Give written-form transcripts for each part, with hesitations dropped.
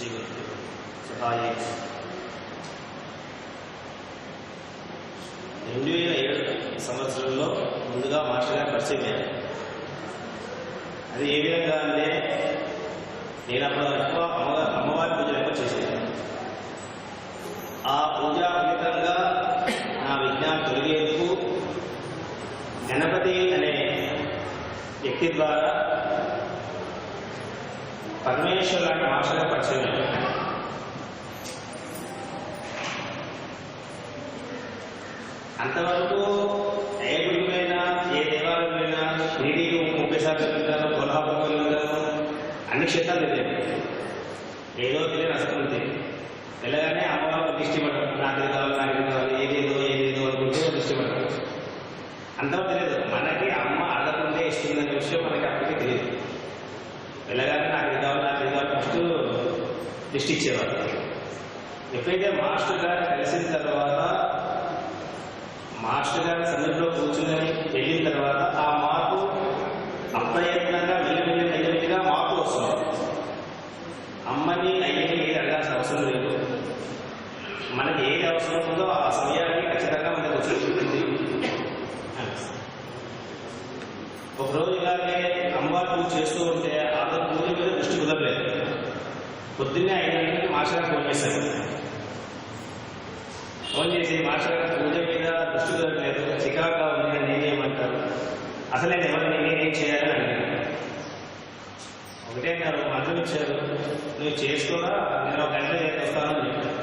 శ్రీగురు సహాయ 2007 సంవత్సరంలో ముందుగా మాస్టర్ గారు పరిచయం అయ్యారు. అది ఏ విధంగా అంటే నేను అప్పుడు ఎక్కువ అమ్మవారి పూజలు ఎక్కువ చేసేదాన్ని. ఆ పూజా ఫలితంగా నా విజ్ఞానం తొలగేందుకు గణపతి అనే వ్యక్తి ద్వారా పరమేశ్వర్ లాంటి మాస్టర్ గారు పరిచయం అయ్యారు. అంతవరకు ఏ గుడికైనా ఏ దేవాలయమైనా షిరిడీకి 30 సార్లు వెళ్తాను, కొల్హాపూర్ వెళ్తాను, అన్ని క్షేత్రాలు తెలియదు. ఏదో తెలియని అసలు వెళ్ళగానే అమ్మవారు దృష్టి పడరు, నాకు కావాలి ఏదేదో అనుకుంటూ దృష్టి పడరు. అంతవరకు తెలియదు. మనకి అమ్మ అడగకుండే ఇస్తుందనే విషయం మనకి అప్పటికే తెలియదు. వెళ్ళగానే నాకు కావాలి ఫస్ట్ దృష్టి ఇచ్చేవారు. ఎప్పుడైతే మాస్టర్ గారు కలిసిన తర్వాత మాస్టర్ గారి సన్నిధిలో కూర్చుని వెళ్ళిన తర్వాత ఆ మార్పు అప్రయత్నంగా మెల్లిమెల్లిగా మార్పు వస్తుంది. అమ్మని అయ్యని ఏది అడగాల్సిన అవసరం లేదు. మనకి ఏది అవసరం ఉందో ఆ సమయానికి ఖచ్చితంగా మనకు వచ్చి ఒకరోజు ఇలాగే అమ్మవారి పూజ చేస్తూ ఉంటే ఆ పూజ మీద దృష్టి కుదరలేదు. పొద్దున్నే 5 గంటలకి మాస్టర్ గారు ఫోన్ చేశారు. ఫోన్ చేసి మాస్టర్ గారు పూజ మీద దృష్టి కుదరలేదు, చికాగా ఉంది, నేనేమంటారు, అసలు నేను ఎవరు నేనేం చేయాలని అడిగాను. ఒకటే నాకు మంత్రం ఇచ్చారు, నువ్వు చేసుకోగా నేను 1 గంట వస్తానని చెప్పాను.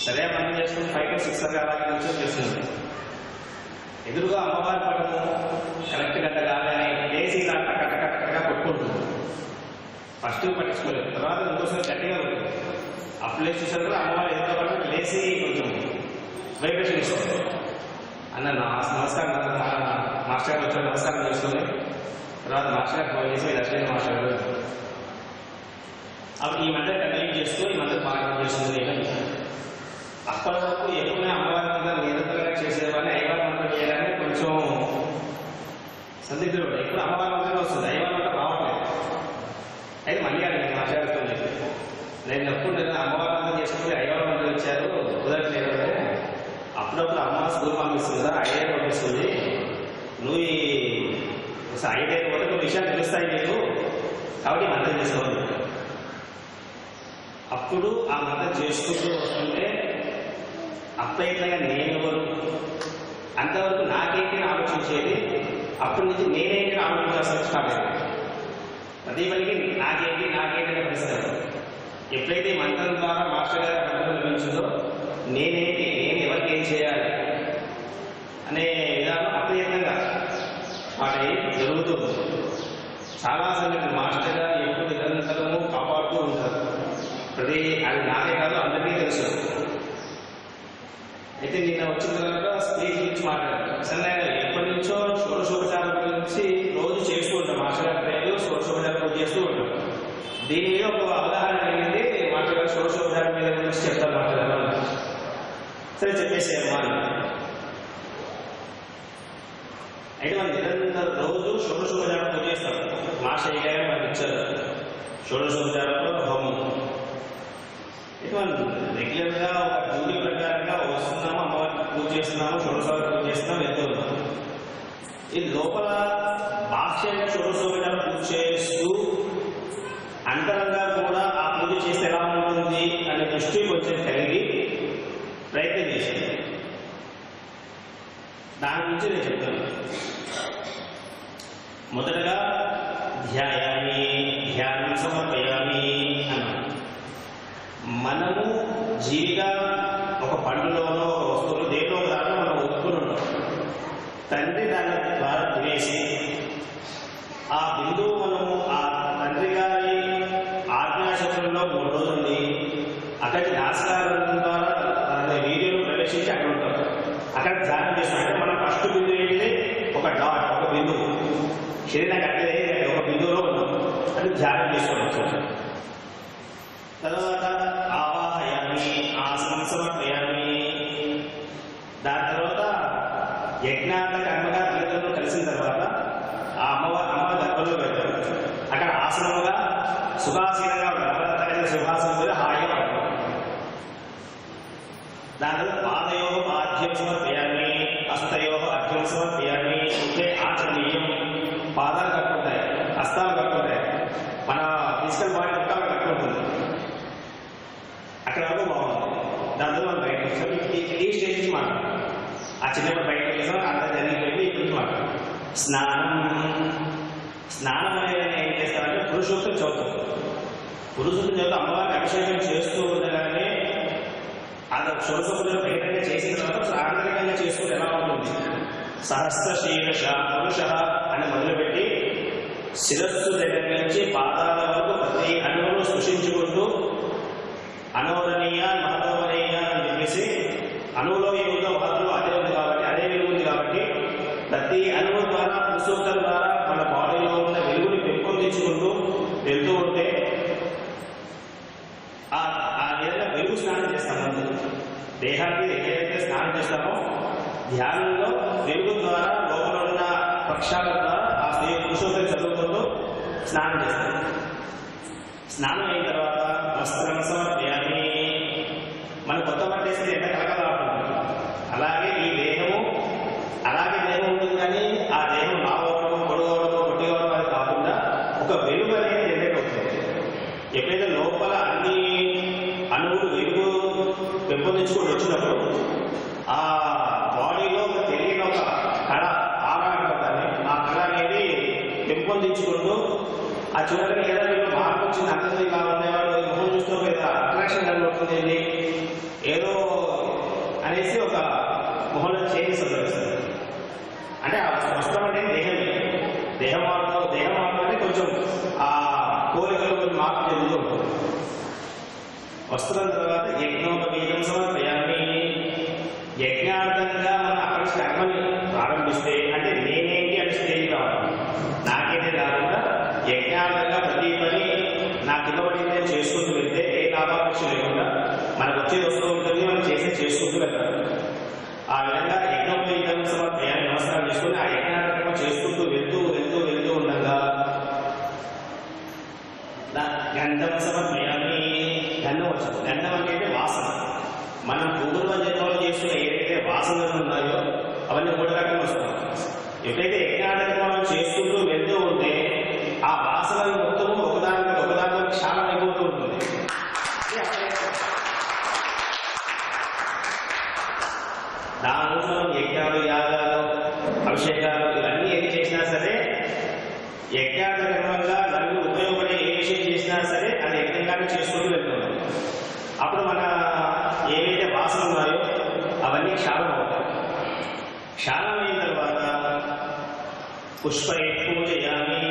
సరే పని చేసుకుని 5 to 6 అలాగే నుంచి చేస్తుంది. ఎదురుగా అమ్మవారి పడము కరెక్ట్ గంట కాదని లేచి కట్టగా కొట్టుకుంటుంది. ఫస్ట్ పట్టించుకోలేదు, తర్వాత ఇంకోసారి గట్టిగా ఉంటుంది. అప్పుడు లేచి చూసారు కూడా అమ్మవారు ఎదురుగా పడడం లేచి కొంచెం వైబ్రేషన్ ఇస్తుంది. అన్న నమస్కారం మాస్టర్ గారు వచ్చారు, నమస్కారం చేసుకుని తర్వాత మాస్టర్ గారు ఫోన్ చేసి లక్ష్మీ మాస్టర్ గారు అప్పుడు ఈ మంత్రం కంటిన్యూ చేస్తూ ఈ మంత్రం పాలన చేస్తుంది. అప్పటి వరకు ఎక్కువనే అమ్మవారి మీద నిరంతరంగా చేసేవాడిని. అయ్యవారి మంత్రం చేయడానికి కొంచెం సందిగ్ధుడు. ఇప్పుడు అమ్మవారి మంత్రం వస్తుంది, అయ్యవారి మంత్రం రావట్లేదు. అయితే మళ్ళీ నేను మాట్లాడుతూ చెప్పి నేను ఎప్పుడు అమ్మవారి మంత్రం చేసుకుంటే అయ్యవారి మంత్రం ఇచ్చారు కుదరట్లేదు. అప్పుడప్పుడు అమ్మ స్కూల్ పంపిస్తుందా, ఐడియా పంపిస్తుంది, నువ్వు ఈ ఐడియా పోతే కొన్ని విషయాలు తెలుస్తాయి నీకు, కాబట్టి మంత్రం చేసుకోవాలి. అప్పుడు ఆ మంత్రం చేసుకుంటూ వస్తుంటే అప్రయత్నంగా నేనెవరు అంతవరకు నాకేంటి ఆలోచించేది. అప్పటి నుంచి నేనేంటి ఆలోచించాల్సిన స్టార్ట్ అయింది. ప్రతి పనికి నాకేంటి అనే పరిస్థితి. ఎప్పుడైతే మంత్రం ద్వారా మాస్టర్ గారి మంత్రం లభించిందో నేనేంటి, నేను ఎవరికి ఏం చేయాలి అనే విధానం అప్రయత్నంగా వాటి జరుగుతుంది. చాలా సంగతి మాస్టర్ గారు ఎప్పుడు నిరంతరము కాపాడుతూ ఉంటారు. ప్రతి అది నాకే కాదు అందరికీ తెలుసు. అయితే నిన్న వచ్చిన తర్వాత స్పీచ్ గురించి మాట్లాడారు. సరే ఎప్పటి నుంచో షోడశోపచారం గురించి రోజు చేస్తూ ఉంటాం. మాస్టర్ గారి ప్రేయలు షోడశోపచారం చేస్తూ ఉంటాం. దీని మీద ఒక అవగాహన కలిగింది. మాస్టర్ గారు షోడశోపచారం మీద గురించి చెప్తారు మాట్లాడారు. సరే చెప్పేసేమ్మా అని. అయితే మనం నిరంతరం రోజు షోడశోపచారం పూజ చేస్తాం. మాస్టర్ గారు మనకి ఇచ్చారు షోడశోపచారంలో హోమం. అయితే మనం రెగ్యులర్గా ఒక డ్యూటీ ప్రకారంగా వస్తున్నాము, అమ్మవారికి పూజ చేస్తున్నాము, షోడశోపచారం పూజ చేస్తున్నాము, వెళ్తూ ఉన్నాము. ఈ లోపల బాహ్యంగా షోడశోపచారం పూజ చేస్తూ అంతరంగా కూడా ఆ పూజ చేస్తే ఎలా ఉంటుంది అనే దృష్టి కొంచెం కలిగి ప్రయత్నం చేసింది. దాని గురించి నేను చెప్తాను. మొదటగా ధ్యానం సమర్పయామి అన్నాను. మనము జీవిగా ఒక పండులోనో ఒక వస్తువులో దేనిలో ఒక దాంట్లో మనం ఒప్పుకుని ఉంటాం. తండ్రి దాని ద్వారా తినేసి ఆ బిందువు మనము ఆ తండ్రి గారి ఆజ్ఞాశక్తుల్లో 3 రోజులు అక్కడికి నాశకారం ద్వారా వీడియోలో ప్రవేశించి అక్కడ ఉంటాం. అక్కడ ధ్యానం చేస్తాం. అంటే మనం ఫస్ట్ బిందువు ఏంటి, ఒక డాట్, ఒక బిందువు శరీరానికి అట్లే ఒక బిందువులో ఉన్నాం. అది ధ్యానం చేసుకోవచ్చు. తర్వాత ఆవాహయామి, ఆసనం సమర్పయామి. దాని తర్వాత యజ్ఞాంత కర్మగా తల్లిదండ్రులు కలిసిన తర్వాత ఆ అమ్మ గర్భంలో పెడతారు. అక్కడ ఆసనముగా సుఖాసీనంగా ఉంటారు. ఈ స్టేజ్ నుంచి మాట్లాడతాం. ఆ చిన్నప్పుడు బయటకు వెళ్ళాం, అంత జరిగిపోయింది, ఇప్పుడు నుంచి మాట్లాడతాం. స్నానం అనేది ఏం చేస్తారంటే పురుషోత్తం చదువుతాం. పురుషోత్తం చదువుతూ అమ్మవారికి అభిషేకం చేస్తూ ఉండగానే అది షోడశోపచారం బహిరంగ చేసిన తర్వాత ఆంతరికంగా చేసుకుంటే ఎలా ఉంటుంది? సహస్ర శీర్ష పురుష అని మొదలుపెట్టి శిరస్సు దగ్గర నుంచి పాదాల వరకు ప్రతి అణువును స్పృశించుకుంటూ అనోరణీయ మహోరణీయ అని చెప్పేసి అణువులో ఏముందో వాటిలో అదే ఉంది కాబట్టి అదే వెలుగు ఉంది కాబట్టి ప్రతి అణువు ద్వారా పురుషోత్తం ద్వారా మన బాడీలో ఉన్న వెలుగుని పెంపొందించుకుంటూ వెళ్తూ ఉంటే ఆ విధంగా వెలుగు స్నానం చేస్తాము. దేహానికి ఏదైతే స్నానం చేస్తామో ధ్యానంలో వెలుగు ద్వారా లోపల ఉన్న పక్షాల ద్వారా ఆ స్త్రీ పురుషోత్తం చదువుకుంటూ స్నానం చేస్తాం. స్నానం అయిన తర్వాత వస్త్రం సమర్పయామి. మన కొత్త బట్ట వేస్తే ఎంత కలకలా ఉంటుంది. అలాగే ఈ దేహము అలాగే దేహం ఉంటుంది, కానీ ఆ దేహం లావడము పొడుగవడము పొట్టిగవడం అది కాకుండా ఒక వెలుగు అనేది జనరేట్ అవుతుంది. ఎప్పుడైతే లోపల అన్ని అణువులు వెలుగు పెంపొందించుకొని వచ్చినప్పుడు ఆ బాడీలో తెలియని ఒక కళ ఆరాటపడాలి. ఆ కళ అనేది పెంపొందించుకుంటూ ఆ చూడగానే ఏదో మీకు మార్పు వచ్చింది, అందరినీ ఇలా ఉండేవాడు మొహం చూస్తూ ఏదో అట్రాక్షన్ కనబడుతుంది ఏదో అనేసి ఒక మొహంలో చేంజెస్ వస్తుంది. అంటే ఆ వస్త్రం అంటే దేహం మార్పు అంటే కొంచెం ఆ కోరికలు కొంచెం మార్పు చెందుతూ ఉంటుంది. వస్త్రం తర్వాత యజ్ఞోపవీతం సమర్పయామి. యజ్ఞార్థంగా మనం అక్కడ కర్మని ప్రారంభిస్తే అంటే నేనేంటి అని స్టేజ్ కావాలి. నాకేదే కాకుండా యజ్ఞార్థంగా ప్రతి పని నాకు ఇవ్వబడిందే చేసుకుంటూ వెళ్తే ఏ లాభాపేక్ష లేకుండా మనకు వచ్చేది వస్తూ ఉంటుంది, మనం చేసుకుంటూ వెళ్తాం. ఆ విధంగా యజ్ఞోపవీతం సమర్పయామి నమస్కారం చేసుకుని ఆ యజ్ఞార్థంగా చేసుకుంటూ వెళ్తూ ఉండగా గంధం సమర్పయామి. గంధం వచ్చింది. గంధం అంటే వాసన. మనం పూర్వ జన్మలో చేసుకున్న ఏదైతే వాసనలు ఉన్నాయో అవన్నీ మూడు రకంగా వస్తాయి. ఎప్పుడైతే యజ్ఞార్థంగా మనం చేసుకుంటూ వెళ్తూ ఉంటే ఆ వాసనలు మొత్తము ఒకదానితో క్షాళన అయిపోతూ ఉంటుంది. దానికోసం మనం యజ్ఞాలు యాగాలు అభిషేకాలు ఇవన్నీ ఏది చేసినా సరే యజ్ఞార్థకంగా నలుగురు ఉపయోగపడే ఏ విషయం చేసినా సరే అది యజ్ఞంగానే చేసుకుంటూ వెళ్తున్నాం. అప్పుడు మన ఏవైతే వాసనలు ఉన్నాయో అవన్నీ క్షాళన అవుతాయి. క్షాళన అయిన తర్వాత పుష్పై పూజయామి.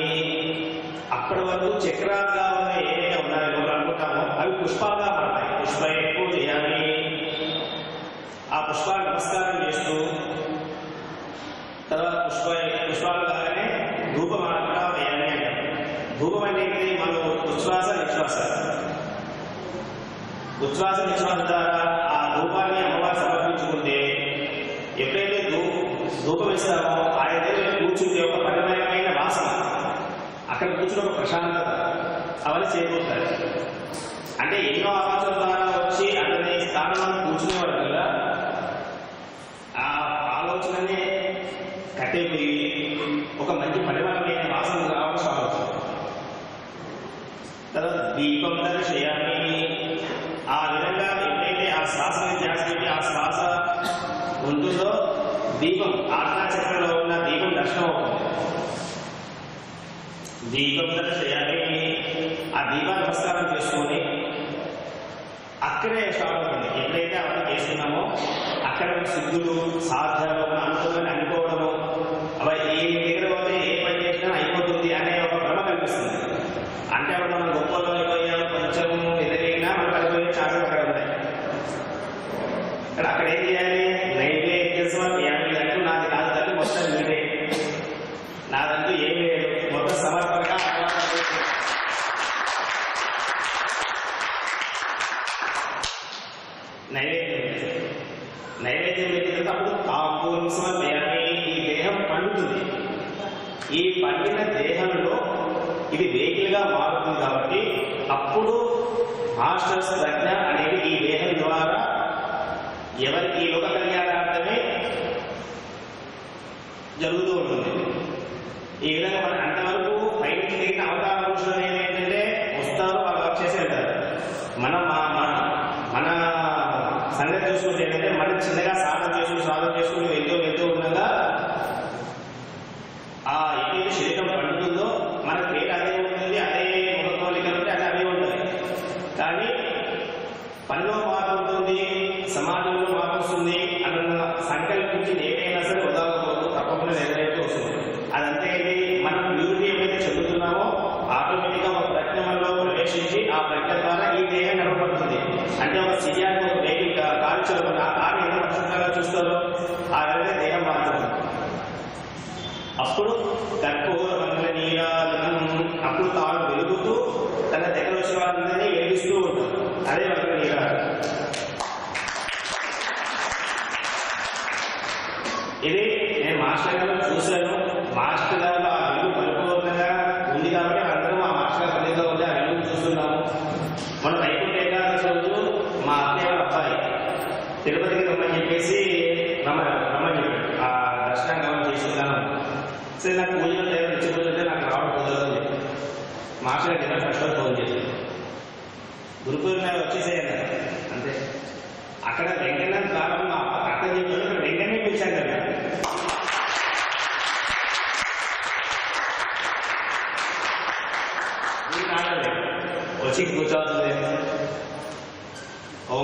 అప్పటి వరకు చక్రాలుగా ఉన్న ఏవైతే ఉన్నాయో మనం అనుకుంటామో అవి పుష్పాలుగా మారుతాయి. పుష్పై పూజయామి. ఆ పుష్పాలు నమస్కారం చేస్తూ తర్వాత పుష్పాలు కాగానే ధూపం కూడా వేయాలి అంటాం. ధూపం అనేది మనం ఉచ్ఛ్వాస నిశ్వాస ద్వారా ఆ ధూపాన్ని అమ్మవారు సమర్పించుకుంటే ఎప్పుడైతే ధూపం ఇస్తామో ఆయన దగ్గర కూర్చుంటే ఒక పరిమళమైన వాసన, అక్కడ కూర్చుని ఒక ప్రశాంతత అవన్నీ చేకూరుతాయి. అంటే ఎన్నో ఆలోచనల ద్వారా వచ్చి అతని స్థానంలో కూర్చునేవాడు కదా, ఆ ఆలోచననే కట్టేపోయి ఒక మంచి పరిమళమైన వాసన రావడం స్వాగతం. తర్వాత దీపం దర్శయామి. ఆ విధంగా ఎప్పుడైతే ఆ శ్వాసని ధ్యాస పెట్టి ఆ శ్వాస ఉంటుందో దీపం ఆజ్ఞాచక్రంలో ఉన్న దీపం దర్శనం అవుతుంది. దీపం దర్శయామి. ఆ దీపాన్ని నమస్కారం చేసుకొని అక్కడే స్టార్ట్ అవుతుంది. ఎప్పుడైతే అవన్నీ చేస్తున్నామో అక్కడ సిద్ధులు సాధ్యాలు అనుకోవడము అవి ఏ దగ్గర పోతే ఏ పని చేసినా అయిపోతుంది అనే ఒక భ్రమ కనిపిస్తుంది. అంటే అప్పుడు మనం గొప్పలో అయిపోయాం, కొంచెం ఎదిరిగినా మనకు అయిపోయిన ఛాన్సెస్ అక్కడ ఉంటాయి. అక్కడ ఏం చేయాలి? నైవేద్య సమర్పయామి. అంటూ నాది కాదు తల్లి, మొత్తం మీదే, నాదంటూ ఏమి లేదు, మొత్తం సమర్పణగా నైవేద్యం పెట్టినప్పుడు తాంబూలం సమర్పయామి. ఈ దేహం పండుతుంది. ఈ పండిన దేహంలో ఇది వెహికల్గా మారుతుంది కాబట్టి అప్పుడు మాస్టర్స్ ప్రజ్ఞ అనేది ఈ దేహం ద్వారా ఎవరికి ఈ లోక కళ్యాణార్థమే జరుగుతూ ఉంటుంది. ఈ విధంగా మన అంతవరకు పైకి దిగిన అవతార పురుషులు ఏంటంటే వస్తారు, వాళ్ళు వర్క్ చేసి వెళ్తారు. మన సంగతి చూసుకుంటే ఏంటంటే మన మాస్టర్ గారు ఫస్ట్ ఫోన్ చేశారు, గురుకుల వచ్చేసేయండి అంతే. అక్కడ వెంకన్న కాలం మా అర్థం చెప్పారు, అక్కడ వెంకన్నే పిలిచాను కదా. వచ్చి కూర్చోవాల్సిందే.